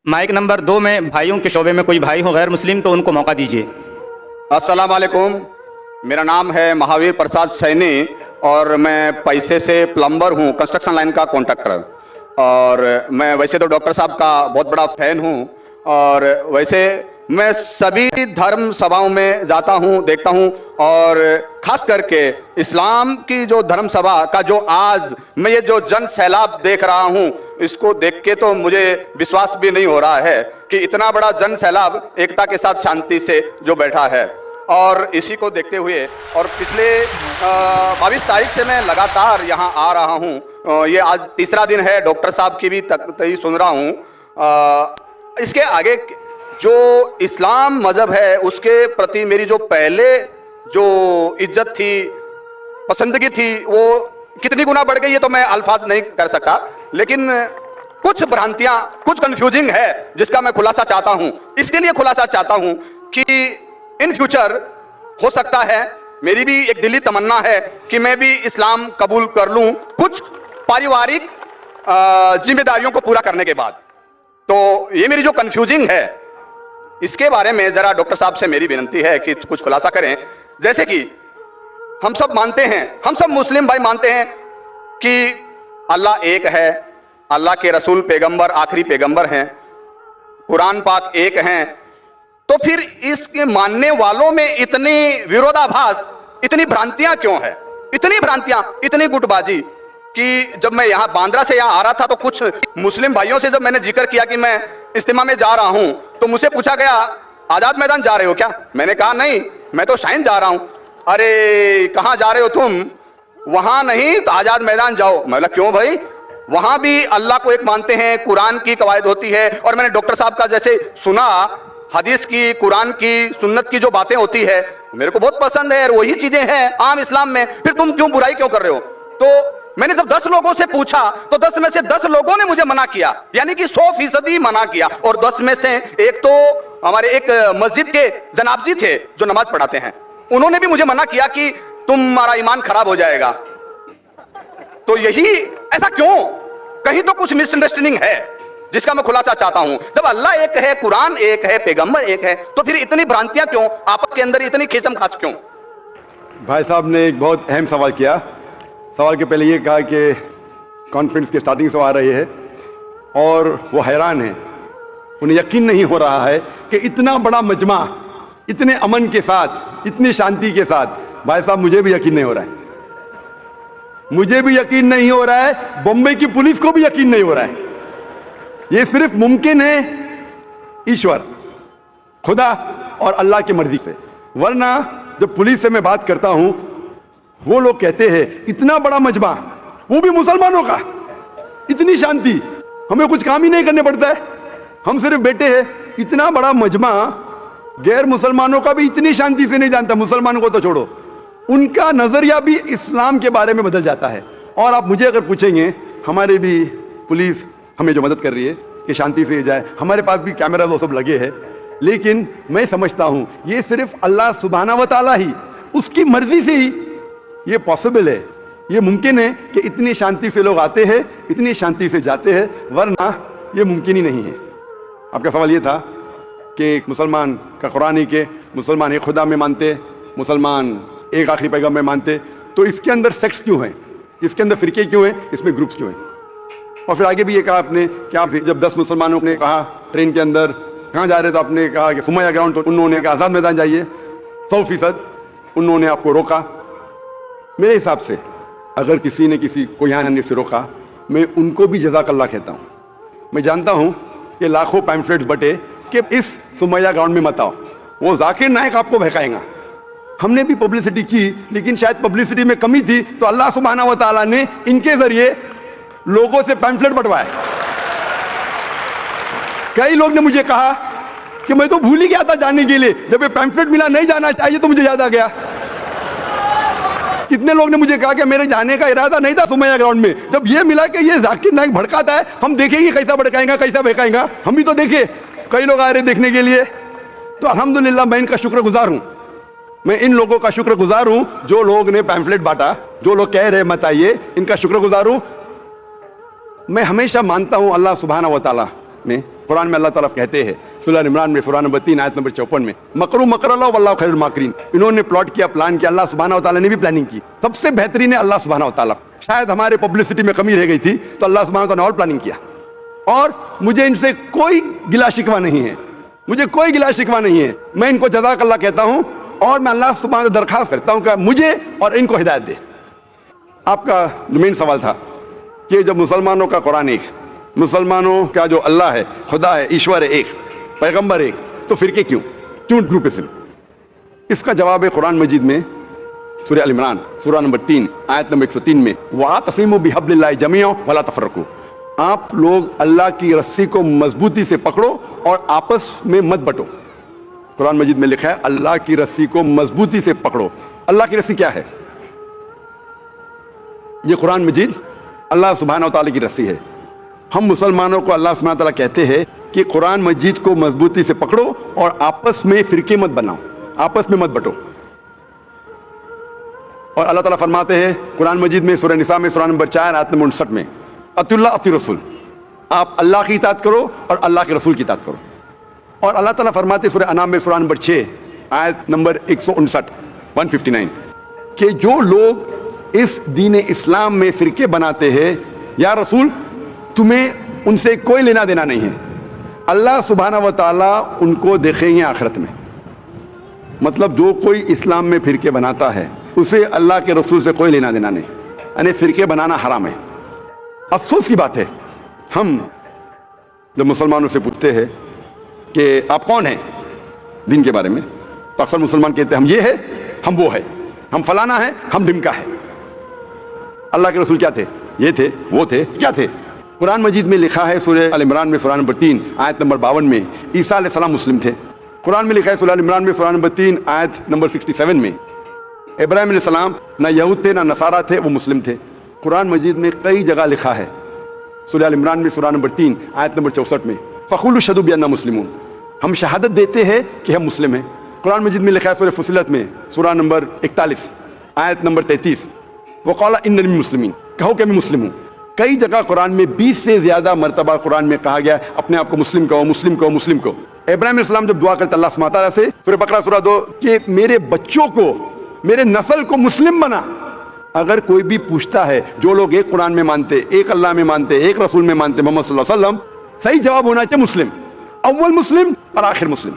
Mic number 2 میں بھائیوں کے شعبے میں کوئی بھائی ہو غیر مسلم تو ان کو موقع دیجیے۔ السلام علیکم، میرا نام ہے مہاویر پرساد سینی اور میں پیسے سے پلمبر ہوں، کنسٹرکشن لائن کا کانٹریکٹر۔ اور میں ویسے تو ڈاکٹر صاحب کا بہت بڑا فین ہوں، اور ویسے میں سبھی دھرم سبھاؤں میں جاتا ہوں، دیکھتا ہوں، اور خاص کر کے اسلام کی جو دھرم سبھا کا جو آج میں یہ جو جن سیلاب دیکھ رہا ہوں، اس کو دیکھ کے تو مجھے وشواس بھی نہیں ہو رہا ہے کہ اتنا بڑا جن سیلاب ایکتا کے ساتھ شانتی سے جو بیٹھا ہے۔ اور اسی کو دیکھتے ہوئے اور پچھلے 22 تاریخ سے میں لگاتار یہاں آ رہا ہوں، یہ آج تیسرا دن ہے، ڈاکٹر صاحب کی بھی تقریر سن رہا ہوں۔ اس کے آگے جو اسلام مذہب ہے اس کے پرتی میری جو پہلے جو عزت تھی، پسندگی تھی، وہ کتنی گنا بڑھ گئی ہے تو میں الفاظ نہیں کر سکتا، لیکن کچھ بھرانتیاں، کچھ کنفیوزنگ ہے جس کا میں خلاصہ چاہتا ہوں۔ اس کے لیے خلاصہ چاہتا ہوں کہ ان فیوچر ہو سکتا ہے، میری بھی ایک دلی تمنا ہے کہ میں بھی اسلام قبول کر لوں کچھ پاریوارک ذمہ داریوں کو پورا کرنے کے بعد۔ تو یہ میری جو کنفیوزنگ ہے اس کے بارے میں ذرا ڈاکٹر صاحب سے میری ونتی ہے کہ کچھ خلاصہ کریں۔ جیسے کہ ہم سب مانتے ہیں، ہم سب مسلم بھائی مانتے ہیں کہ اللہ ایک ہے، اللہ کے رسول پیغمبر آخری پیغمبر ہیں، قرآن پاک ایک ہیں، تو پھر اس کے ماننے والوں میں اتنی ویرودابھاس، اتنی بھرانتیاں کیوں ہے؟ اتنی بھرانتیاں، اتنی گٹ بازی کہ جب میں یہاں باندرا سے یہاں آ رہا تھا تو کچھ مسلم بھائیوں سے جب میں نے ذکر کیا کہ میں اجتماع میں جا رہا ہوں تو مجھ سے پوچھا گیا آزاد میدان جا رہے ہو کیا؟ میں نے کہا نہیں، میں تو شائن جا رہا ہوں۔ ارے کہاں جا رہے ہو تم؟ وہاں نہیں تو آزاد میدان جاؤ۔ میں بولا کیوں بھائی؟ وہاں بھی اللہ کو ایک مانتے ہیں، قرآن کی قواعد ہوتی ہے، اور میں نے ڈاکٹر صاحب کا جیسے سنا، حدیث کی، قرآن کی، سنت کی جو باتیں ہوتی ہے میرے کو بہت پسند ہے، اور وہی چیزیں ہیں عام اسلام میں، پھر تم کیوں برائی کیوں کر رہے ہو؟ تو میں نے جب 10 لوگوں سے پوچھا تو 10 میں سے 10 لوگوں نے مجھے منع کیا، یعنی کہ 100% منع کیا۔ اور 10 میں سے ایک تو ہمارے ایک مسجد کے جناب جی تھے جو نماز پڑھاتے ہیں، انہوں نے بھی مجھے منع کیا کہ تمہارا ایمان خراب ہو جائے گا۔ تو یہی ایسا کیوں؟ کہیں تو کچھ مس انڈرسٹینڈنگ ہے جس کا میں خلاصہ چاہتا ہوں۔ جب اللہ ایک ہے، قرآن ایک ہے، پیغمبر ایک ہے، تو پھر اتنی بھرانتیاں کیوں؟ آپس کے اندر اتنی کھیچم کھاچ کیوں؟ بھائی صاحب نے ایک بہت اہم سوال کیا۔ سوال کے پہلے یہ کہا کہ کانفرنس کے سٹارٹنگ سے آ رہی ہے اور وہ حیران ہیں، انہیں یقین نہیں ہو رہا ہے کہ اتنا بڑا مجمع اتنے امن کے ساتھ، اتنی شانتی کے ساتھ۔ بھائی صاحب مجھے بھی یقین نہیں ہو رہا ہے، مجھے بھی یقین نہیں ہو رہا ہے، بمبئی کی پولیس کو بھی یقین نہیں ہو رہا ہے۔ یہ صرف ممکن ہے ایشور، خدا اور اللہ کی مرضی سے، ورنہ جب پولیس سے میں بات کرتا ہوں وہ لوگ کہتے ہیں اتنا بڑا مجمع، وہ بھی مسلمانوں کا، اتنی شانتی، ہمیں کچھ کام ہی نہیں کرنے پڑتا ہے، ہم صرف بیٹھے ہیں۔ اتنا بڑا مجمع غیر مسلمانوں کا بھی اتنی شانتی سے نہیں جانتا، مسلمانوں کو تو چھوڑو، ان کا نظریہ بھی اسلام کے بارے میں بدل جاتا ہے۔ اور آپ مجھے اگر پوچھیں گے، ہمارے بھی پولیس ہمیں جو مدد کر رہی ہے کہ شانتی سے جائے، ہمارے پاس بھی کیمرہ وہ سب لگے ہیں، لیکن میں سمجھتا ہوں یہ صرف اللہ سبحانہ و تعالیٰ ہی، اس کی مرضی سے ہی یہ پاسبل ہے، یہ ممکن ہے کہ اتنی شانتی سے لوگ آتے ہیں، اتنی شانتی سے جاتے ہیں، ورنہ یہ ممکن ہی نہیں ہے۔ آپ کا سوال یہ تھا کہ ایک مسلمان کا قرآن ہے کہ مسلمان ایک خدا میں مانتے، مسلمان ایک آخری پیغمبر میں مانتے، تو اس کے اندر سیکٹس کیوں ہیں، اس کے اندر فرقے کیوں ہیں، اس میں گروپس کیوں ہیں؟ اور پھر آگے بھی یہ کہا آپ نے کہ آپ جب 10 مسلمانوں نے کہا ٹرین کے اندر کہاں جا رہے تو آپ نے کہا کہ سمیہ گراؤنڈ، تو انہوں نے کہا آزاد میدان جائیے، 100% انہوں نے آپ کو روکا۔ میرے حساب سے اگر کسی نے کسی کو یہاں آنے سے روکا، میں ان کو بھی جزاک اللہ کہتا ہوں۔ میں جانتا ہوں کہ لاکھوں پیمفلیٹس بٹے کہ اس سمیہ گراؤنڈ میں مت آؤ، وہ ذاکر نائک آپ کو بہکائیں گا۔ ہم نے بھی پبلسٹی کی، لیکن شاید پبلسٹی میں کمی تھی تو اللہ سبحانہ و تعالیٰ نے ان کے ذریعے لوگوں سے پیمفلیٹ بٹوائے۔ کئی لوگ نے مجھے کہا کہ میں تو بھول ہی گیا تھا جانے کے لیے، جب یہ پیمفلیٹ ملا نہیں جانا چاہیے تو مجھے یاد آ گیا۔ کتنے لوگ نے مجھے کہا کہ میرے جانے کا ارادہ نہیں تھا سمیہ گراؤنڈ میں، جب یہ ملا کہ یہ ذاکر نائک بھڑکاتا ہے، ہم دیکھیں گے کیسا بھڑکائیں گا، کیسا بہکائیں گا، ہم بھی تو دیکھے، کئی لوگ آ رہے دیکھنے کے لیے۔ تو الحمدللہ میں ان کا شکر گزار ہوں، میں ان لوگوں کا شکر گزار ہوں جو لوگ نے پیمفلیٹ بانٹا، جو لوگ کہہ رہے مت آئیے، ان کا شکر گزار ہوں۔ میں ہمیشہ مانتا ہوں اللہ سبحانہ و تعالیٰ میں قرآن میں اللہ تعالیٰ کہتے ہیں سورہ عمران میں سورہ نمبر 3 آیت نمبر 54 میں مکروا مکر اللہ واللہ خیر الماکرین. انہوں نے پلاٹ کیا, پلان کیا, اللہ سبحانہ و تعالیٰ نے بھی پلاننگ کی. سب سے بہترین ہے اللہ سبحانہ و تعالیٰ. شاید ہمارے پبلسٹی میں کمی رہ گئی تھی تو اللہ سبحانہ و تعالیٰ نے اور پلاننگ کیا. اور مجھے ان سے کوئی گلا شکوہ نہیں ہے, مجھے کوئی گلا شکوہ نہیں ہے. میں ان کو جزاک اللہ کہتا ہوں اور میں اللہ سبحانہ سے درخواست کرتا ہوں کہ مجھے اور ان کو ہدایت دے. آپ کا جو مین سوال تھا کہ جب مسلمانوں کا قرآن ایک, مسلمانوں کا جو اللہ ہے, خدا ہے, ایشور ہے ایک, پیغمبر ایک, تو فرقے کیوں گروپزم؟ اس کا جواب ہے قرآن مجید میں سورہ ال عمران سورہ نمبر 3 آیت نمبر 103 میں وَاعْتَصِمُوا بِحَبْلِ اللَّهِ جَمِيعًا وَلَا تَفَرَّقُوا. آپ لوگ اللہ کی رسی کو مضبوطی سے پکڑو اور آپس میں مت بٹو. قرآن مجید میں لکھا ہے اللہ کی رسی کو مضبوطی سے پکڑو. اللہ کی رسی کیا ہے؟ یہ قرآن مجید اللہ سبحانہ و تعالیٰ کی رسی ہے. ہم مسلمانوں کو اللہ سبحانہ و تعالیٰ کہتے ہیں کہ قرآن مجید کو مضبوطی سے پکڑو اور آپس میں فرقے مت بناؤ, آپس میں مت بٹو. اور اللہ تعالیٰ فرماتے ہیں قرآن مجید میں سورہ نساء میں سورہ نمبر 4 آیت نمبر 59 میں اطیعوا اللہ اطیعوا الرسول, آپ اللہ کی اطاعت کرو اور اللہ کے رسول کی اطاعت کرو. اور اللہ تعالیٰ فرماتے ہیں سورہ انعام میں سورہ نمبر 6 آیت نمبر 159 کہ جو لوگ اس دین اسلام میں فرقے بناتے ہیں یا رسول تمہیں ان سے کوئی لینا دینا نہیں ہے, اللہ سبحانہ و تعالیٰ ان کو دیکھیں گے آخرت میں. مطلب جو کوئی اسلام میں فرقے بناتا ہے اسے اللہ کے رسول سے کوئی لینا دینا نہیں, یعنی فرقے بنانا حرام ہے. افسوس کی بات ہے ہم جب مسلمانوں سے پوچھتے ہیں کہ آپ کون ہیں دین کے بارے میں تو اکثر مسلمان کہتے ہیں ہم یہ ہے, ہم وہ ہے, ہم فلانا ہے, ہم ڈمکا ہے. اللہ کے رسول کیا تھے؟ یہ تھے, وہ تھے, کیا تھے؟ قرآن مجید میں لکھا ہے سورہ ال عمران میں سورہ نمبر 3 آیت نمبر 52 میں عیسیٰ علیہ السلام مسلم تھے. قرآن میں لکھا ہے سورہ ال عمران میں سورہ نمبر 3 آیت نمبر 67 میں ابراہیم علیہ السلام نہ یہود تھے نہ نصارہ تھے, وہ مسلم تھے. قرآن مجید میں کئی جگہ لکھا ہے سورہ ال عمران میں سورہ نمبر 3 آیت نمبر 64 میں فقولوا اشہدوا بأننا مسلمون, ہم شہادت دیتے ہیں کہ ہم مسلم ہیں. قرآن مجید میں لکھا ہے سورہ فصلت میں سورہ نمبر 41 آیت نمبر 33 وقال اننی من المسلمین, کہو کہ میں مسلم ہوں. کئی جگہ قرآن میں 20 سے زیادہ مرتبہ قرآن میں کہا گیا اپنے آپ کو مسلم کہو, مسلم کہو, مسلم کہو. ابراہیم علیہ السلام جب دعا کرتے اللہ سبحانہ تعالیٰ سے سورہ بقرہ سورہ 2 کہ میرے بچوں کو, میرے نسل کو مسلم بنا. اگر کوئی بھی پوچھتا ہے جو لوگ ایک قرآن میں مانتے, ایک اللہ میں مانتے, ایک رسول میں مانتے, محمد صلی اللہ علیہ وسلم, صحیح جواب ہونا چاہیے مسلم, اول مسلم اور آخر مسلم,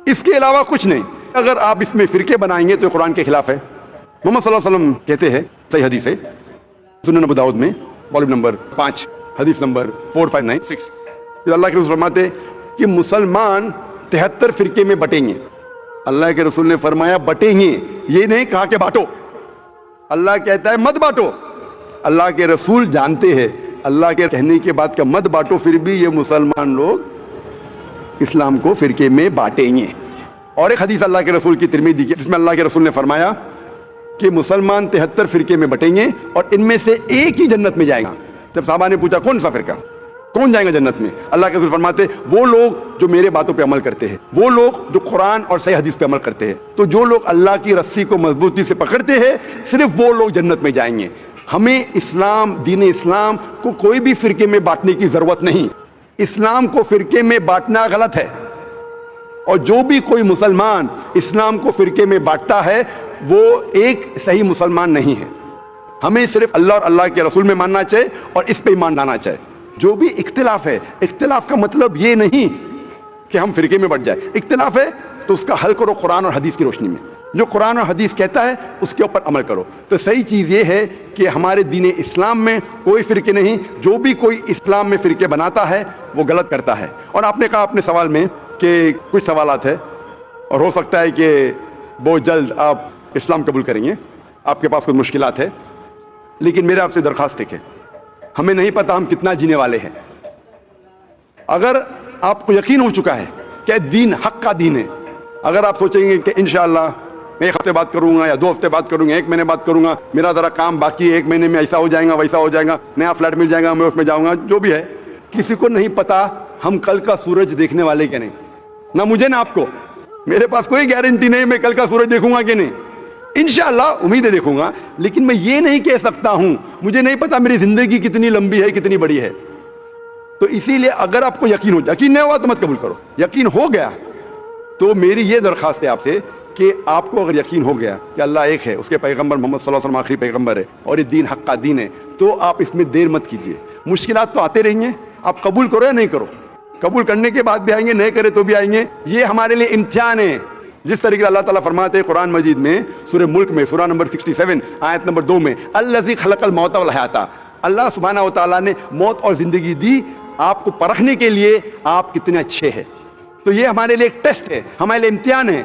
اس کے علاوہ کچھ نہیں. اگر آپ اس میں فرقے بنائیں گے تو قرآن کے خلاف ہے. محمد صلی اللہ علیہ وسلم کہتے ہیں صحیح حدیث ہے سنن ابو داؤد میں والیوم نمبر 5 حدیث نمبر 4596 اللہ کے رسول فرماتے کہ مسلمان 73 فرقے میں بٹیں گے. اللہ کے رسول نے فرمایا بٹیں گے, یہ نہیں کہا کہ بانٹو. اللہ کہتا ہے مت بانٹو. اللہ کے رسول جانتے ہیں اللہ کے کہنے کے بعد کا مت بانٹو, پھر بھی یہ مسلمان لوگ اسلام کو فرقے میں بانٹیں گے. اور ایک حدیث اللہ کے رسول کی ترمذی کی جس میں اللہ کے رسول نے فرمایا کہ مسلمان 73 فرقے میں بٹیں گے اور ان میں سے ایک ہی جنت میں جائے گا. جب صحابہ نے پوچھا کون سا فرقہ, کون جائیں گے جنت میں؟ اللہ کے رسول فرماتے وہ لوگ جو میرے باتوں پہ عمل کرتے ہیں, وہ لوگ جو قرآن اور صحیح حدیث پہ عمل کرتے ہیں. تو جو لوگ اللہ کی رسی کو مضبوطی سے پکڑتے ہیں صرف وہ لوگ جنت میں جائیں گے. ہمیں اسلام, دین اسلام کو کوئی بھی فرقے میں بانٹنے کی ضرورت نہیں. اسلام کو فرقے میں بانٹنا غلط ہے, اور جو بھی کوئی مسلمان اسلام کو فرقے میں بانٹتا ہے وہ ایک صحیح مسلمان نہیں ہے. ہمیں صرف اللہ اور اللہ کے رسول میں ماننا چاہیے اور اس پہ ایمان لانا چاہیے. جو بھی اختلاف ہے, اختلاف کا مطلب یہ نہیں کہ ہم فرقے میں بٹ جائے. اختلاف ہے تو اس کا حل کرو قرآن اور حدیث کی روشنی میں. جو قرآن اور حدیث کہتا ہے اس کے اوپر عمل کرو. تو صحیح چیز یہ ہے کہ ہمارے دین اسلام میں کوئی فرقے نہیں. جو بھی کوئی اسلام میں فرقے بناتا ہے وہ غلط کرتا ہے. اور آپ نے کہا اپنے سوال میں کہ کچھ سوالات ہے اور ہو سکتا ہے کہ بہت جلد آپ اسلام قبول کریں گے, آپ کے پاس کچھ مشکلات ہے, لیکن میرے آپ سے درخواست ہے کہ ہمیں نہیں پتا ہم کتنا جینے والے ہیں. اگر آپ کو یقین ہو چکا ہے کہ دین حق کا دین ہے, اگر آپ سوچیں گے کہ انشاءاللہ میں 1 ہفتے بعد کروں گا یا 2 ہفتے بعد کروں گا, 1 مہینے بعد کروں گا, میرا ذرا کام باقی ہے, 1 مہینے میں ایسا ہو جائے گا ویسا ہو جائے گا, نیا فلیٹ مل جائے گا میں اس میں جاؤں گا, جو بھی ہے, کسی کو نہیں پتا ہم کل کا سورج دیکھنے والے کہ نہیں. نہ مجھے نہ آپ کو, میرے پاس کوئی گارنٹی نہیں میں کل کا سورج دیکھوں گا کہ نہیں. انشاءاللہ امید ہے دیکھوں گا, لیکن میں یہ نہیں کہہ سکتا ہوں, مجھے نہیں پتا میری زندگی کتنی لمبی ہے کتنی بڑی ہے. تو اسی لیے اگر آپ کو یقین نہیں ہوا تو مت قبول کرو. یقین ہو گیا تو میری یہ درخواست ہے آپ سے کہ آپ کو اگر یقین ہو گیا کہ اللہ ایک ہے, اس کے پیغمبر محمد صلی اللہ علیہ وسلم آخری پیغمبر ہے, اور یہ دین حق کا دین ہے, تو آپ اس میں دیر مت کیجیے. مشکلات تو آتے رہیں گے, آپ قبول کرو یا نہیں کرو. قبول کرنے کے بعد بھی آئیں گے, نہیں کرے تو بھی آئیں گے. یہ ہمارے لیے امتحان ہے. جس طریقے سے اللہ تعالیٰ فرماتے ہیں قرآن مجید میں سورہ ملک میں سورہ نمبر 67 آیت نمبر 2 میں, الذی خلق الموت والحیات, اللہ سبحانہ و تعالیٰ نے موت اور زندگی دی آپ کو پرکھنے کے لیے آپ کتنے اچھے ہیں. تو یہ ہمارے لیے ایک ٹیسٹ ہے, ہمارے لیے امتحان ہے.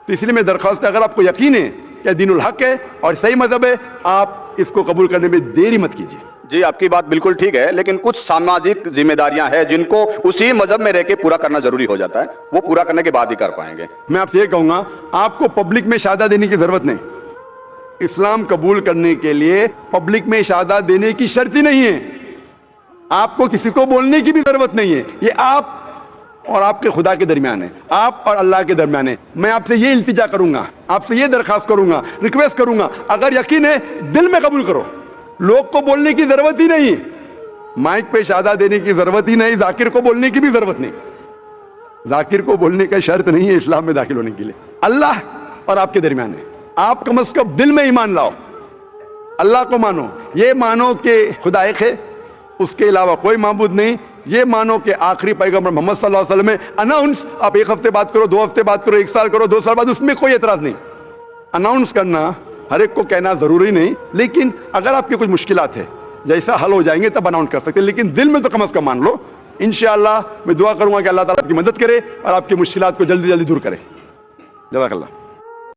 تو اس لیے میں درخواست ہے, اگر آپ کو یقین ہے کہ دین الحق ہے اور صحیح مذہب ہے, آپ اس کو قبول کرنے میں دیری مت کیجیے. جی آپ کی بات بالکل ٹھیک ہے, لیکن کچھ سماجک ذمہ داریاں ہیں جن کو اسی مذہب میں رہ کے پورا کرنا ضروری ہو جاتا ہے, وہ پورا کرنے کے بعد ہی کر پائیں گے. میں آپ سے یہ کہوں گا, آپ کو پبلک میں شہادت دینے کی ضرورت نہیں. اسلام قبول کرنے کے لیے پبلک میں شہادت دینے کی شرط ہی نہیں ہے. آپ کو کسی کو بولنے کی بھی ضرورت نہیں ہے. یہ آپ اور آپ کے خدا کے درمیان ہے, آپ اور اللہ کے درمیان ہے. میں آپ سے یہ التجا کروں گا, آپ سے یہ درخواست کروں گا, ریکویسٹ کروں گا, اگر یقین ہے دل میں قبول کرو. لوگ کو بولنے کی ضرورت ہی نہیں, مائک پہ شہادت دینے کی ضرورت ہی نہیں, ذاکر کو بولنے کی بھی ضرورت نہیں. ذاکر کو بولنے کا شرط نہیں ہے اسلام میں داخل ہونے کے لیے. اللہ اور آپ کے درمیان ہے. آپ کم از کم دل میں ایمان لاؤ, اللہ کو مانو, یہ مانو کہ خدا ایک ہے, اس کے علاوہ کوئی معبود نہیں. یہ مانو کہ آخری پیغمبر محمد صلی اللہ علیہ وسلم ہے. اناؤنس آپ 1 ہفتے بات کرو, 2 ہفتے بات کرو, 1 سال کرو, 2 سال بعد, اس میں کوئی اعتراض نہیں. اناؤنس کرنا ہر ایک کو کہنا ضروری نہیں, لیکن اگر آپ کی کچھ مشکلات ہے جیسا حل ہو جائیں گے تب اناؤنس کر سکتے ہیں, لیکن دل میں تو کم از کم مان لو. انشاءاللہ میں دعا کروں گا کہ اللہ تعالیٰ آپ کی مدد کرے اور آپ کی مشکلات کو جلدی جلدی دور کرے. جزاک اللہ.